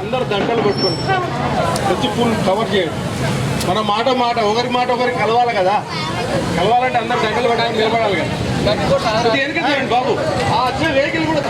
అందరు దంటలు కొట్టుకొని వచ్చి ఫుల్ కవర్ చేయండి. మన మాట ఒకరి కలవాలి కదా. కలవాలంటే అందరు దంటలు పడడానికి నిలబడాలి కదా. వెనక చేయండి బాబు. ఆ వచ్చే వెహికల్ కూడా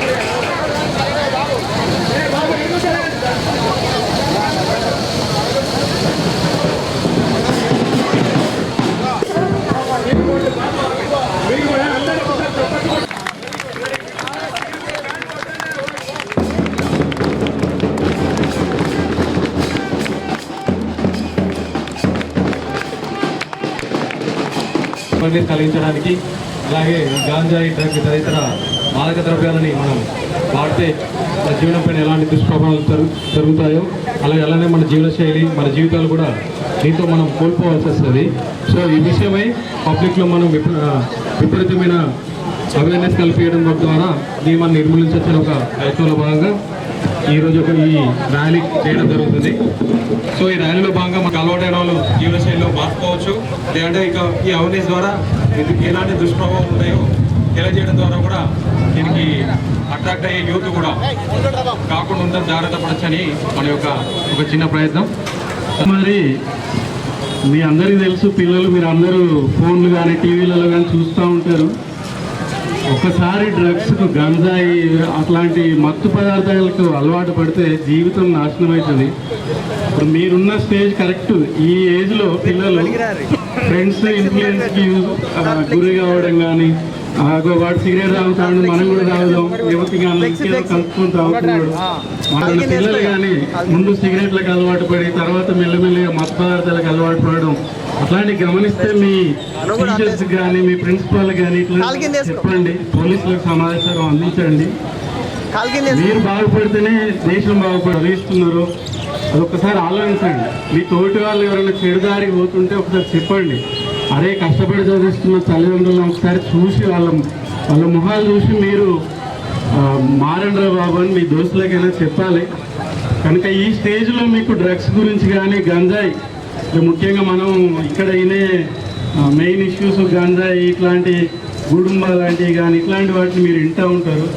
కలిగించడానికి, అలాగే గాంజాయి, డ్రగ్ తదితర మాదక ద్రవ్యాలని మనం వాడితే మన జీవనంపైన ఎలాంటి దుష్ప్రభావాలు జరుగుతాయో అలానే మన జీవనశైలి, మన జీవితాలు కూడా దీంతో మనం కోల్పోవాల్సి వస్తుంది. సో ఈ విషయమై పబ్లిక్లో మనం విపరీతమైన అవేర్నెస్ కల్పించడం ద్వారా దీన్ని నిర్మూలించాల్సిన ఒక ప్రయత్నంలో భాగంగా ఈరోజు ఈ ర్యాలీ చేయడం జరుగుతుంది. సో ఈ ర్యాలీలో భాగంగా మనకు అలవాటైన వాళ్ళు జీవనశైలిలో మార్చుకోవచ్చు. లేదంటే ఇక ఈ అవేర్నెస్ ద్వారా ఎలాంటి దుష్ప్రభావం ఉన్నాయో తెలియజేయడం ద్వారా కూడా దీనికి అట్రాక్ట్ అయ్యే యూత్ కూడా కాకుండా ఉందని జాగ్రత్త పడచ్చని మన యొక్క ఒక చిన్న ప్రయత్నం. మరి మీ అందరికీ తెలుసు, పిల్లలు మీరు అందరూ ఫోన్లు కానీ టీవీలలో కానీ చూస్తూ ఉంటారు. ఒకసారి డ్రగ్స్కు గంజాయి అట్లాంటి మత్తు పదార్థాలకు అలవాటు పడితే జీవితం నాశనం అవుతుంది. ఇప్పుడు మీరున్న స్టేజ్ కరెక్ట్. ఈ ఏజ్లో పిల్లలు ఫ్రెండ్స్ ఇన్ఫ్లుయెన్స్కి గురి కావడం కానీ, వాడు సిగరెట్ తాగుతాడు మనం కూడా తాగుదాం, యువతి కానీ కలుపుకొని తాగుతున్నాడు. మన పిల్లలు కానీ ముందు సిగరెట్లకు అలవాటు పడి తర్వాత మెల్లమెల్లగా మత్తు పదార్థాలకు అలవాటు పడడం అట్లాంటివి గమనిస్తే మీ టీచర్స్ కానీ మీ ప్రిన్సిపాల్ కానీ ఇట్లా చెప్పండి, పోలీసులకు సమాచారం అందించండి. మీరు బాగుపడితేనే దేశం బాగుపడిస్తున్నారు. అదొకసారి ఆలోచించండి. మీ తోటి వాళ్ళు ఎవరైనా చెడుదారికి పోతుంటే ఒకసారి చెప్పండి. అరే కష్టపడి చదివిస్తున్న తల్లిదండ్రులను ఒకసారి చూసి వాళ్ళ మొహాలు చూసి మీరు మారండ్రా బాబు అని మీ దోస్తులకైనా చెప్పాలి. కనుక ఈ స్టేజ్లో మీకు డ్రగ్స్ గురించి కానీ గంజాయి, ముఖ్యంగా మనం ఇక్కడ అయినే మెయిన్ ఇష్యూస్ గంజాయి ఇట్లాంటి గుడుంబ లాంటివి కానీ ఇట్లాంటి వాటిని మీరు వింటూ ఉంటారు.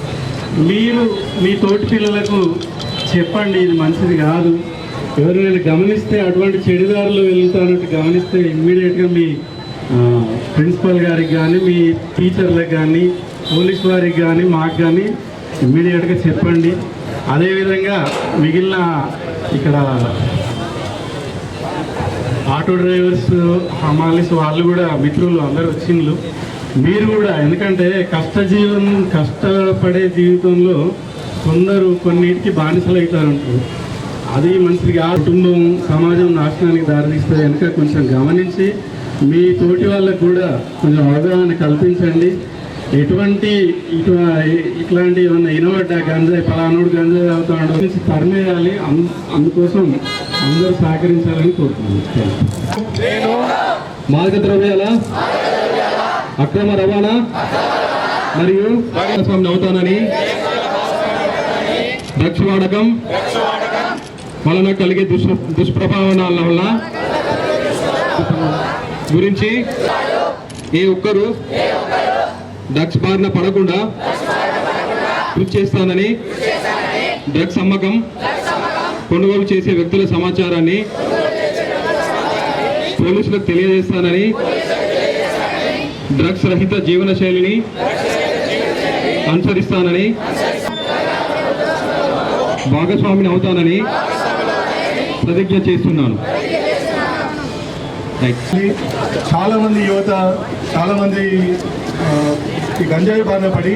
మీరు మీ తోటి పిల్లలకు చెప్పండి ఇది మంచిది కాదు. ఎవరైనా గమనిస్తే అటువంటి చెడుదారులు వెళ్తానట్టు గమనిస్తే ఇమ్మీడియట్గా మీ ప్రిన్సిపల్ గారికి కానీ మీ టీచర్లకు కానీ పోలీస్ వారికి కానీ మాకు కానీ ఇమ్మీడియట్గా చెప్పండి. అదేవిధంగా మిగిలిన ఇక్కడ ఆటో డ్రైవర్స్ హమాలీస్ వాళ్ళు కూడా మిత్రులు అందరూ వచ్చిండ్రు. మీరు కూడా ఎందుకంటే కష్టపడే జీవితంలో కొందరు కొన్నిటికి బానిసలు అవుతారంటారు. అది మంచిది కాదు. కుటుంబం సమాజం నాశనానికి దారితీస్తుంది. కనుక కొంచెం గమనించి మీ తోటి వాళ్ళకు కూడా కొంచెం అవగాహన కల్పించండి. ఎటువంటి ఇట్లాంటి ఏమన్నా వినబడ్డా గంజాయి పలానోడు గంజాయి అవుతాడు నుంచి తరిమేయాలి. అందుకోసం అందరూ సహకరించాలని కోరుతున్నాను. మాదక ద్రవ్యాల అక్రమ రవాణా మరియు భాగస్వామి అవుతానని, డ్రగ్స్ వాడకం వలన కలిగే దుష్ప్రభావాల వల్ల గురించి ఏ ఒక్కరూ డ్రగ్స్ బారిన పడకుండా కృషి చేస్తానని, డ్రగ్స్ అమ్మకం కొనుగోలు చేసే వ్యక్తుల సమాచారాన్ని పోలీసులకు తెలియజేస్తానని, డ్రగ్స్ రహిత జీవన శైలిని అనుసరిస్తానని, భాగస్వామిని అవుతానని ప్రతిజ్ఞ చేస్తున్నాను. చాలామంది యువత చాలామంది ఈ గంజాయి బారిన పడి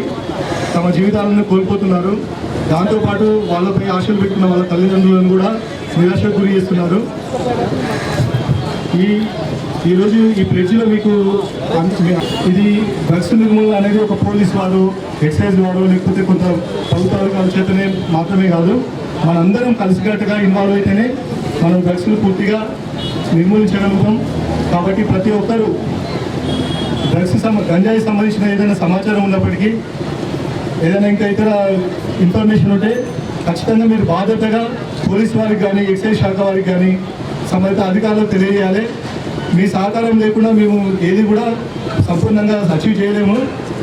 తమ జీవితాలను కోల్పోతున్నారు. దాంతోపాటు వాళ్ళపై ఆశలు పెట్టుకున్న వాళ్ళ తల్లిదండ్రులను కూడా నిరాశకు గురి చేస్తున్నారు. ఈరోజు ఈ ప్రెడ్జ్లో మీకు ఇది డ్రగ్స్ నిర్మూలన అనేది ఒక పోలీస్ వారు, ఎక్సైజ్ వారు, లేకపోతే కొంత ప్రభుత్వాల చేతనే మాత్రమే కాదు, మనందరం కలిసికట్టుగా ఇన్వాల్వ్ అయితేనే మనం డ్రగ్స్ను పూర్తిగా నిర్మూలించగలుగుతాం. కాబట్టి ప్రతి ఒక్కరూ డ్రగ్స్ గంజాయి సంబంధించిన ఏదైనా సమాచారం ఉన్నప్పటికీ ఏదైనా ఇంకా ఇతర ఇన్ఫర్మేషన్ ఉంటే ఖచ్చితంగా మీరు బాధ్యతగా పోలీస్ వారికి కానీ ఎక్సైజ్ శాఖ వారికి కానీ సంబంధిత అధికారులకు తెలియజేయాలి. మీ సహకారం లేకుండా మేము ఏది కూడా సంపూర్ణంగా అచీవ్ చేయలేము.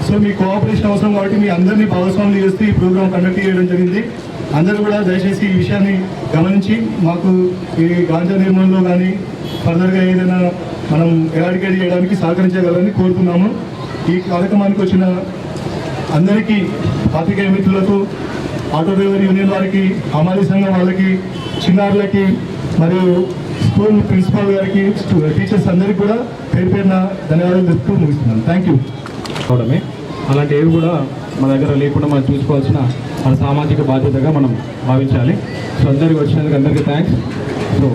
సో మీ కోఆపరేషన్ అవసరం కాబట్టి మీ అందరినీ భాగస్వాములు చేస్తూ ఈ ప్రోగ్రామ్ కండక్ట్ చేయడం జరిగింది. అందరూ కూడా దయచేసి ఈ విషయాన్ని గమనించి మాకు ఈ గాంజా నిర్మూలనలో కానీ ఫర్దర్గా ఏదైనా మనం ఎరాడికేట్ చేయడానికి సహకరించగలని కోరుతున్నాము. ఈ కార్యక్రమానికి వచ్చిన అందరికీ, పాత్రికేయ మిత్రులకు, ఆటో డ్రైవర్ యూనియన్ వారికి, హమాలీ సంఘం వాళ్ళకి, చిన్నారులకి మరియు స్కూల్ ప్రిన్సిపాల్ గారికి, టీచర్స్ అందరికీ కూడా పేరు పేరున ధన్యవాదాలు చెప్తూ ముగిస్తున్నాను. Thank you. అలాంటి ఏవి కూడా మన దగ్గర లేకుండా మనం చూసుకోవాల్సిన మన సామాజిక బాధ్యతగా మనం భావించాలి. సో అందరికి వచ్చినందుకు అందరికీ థ్యాంక్స్. సో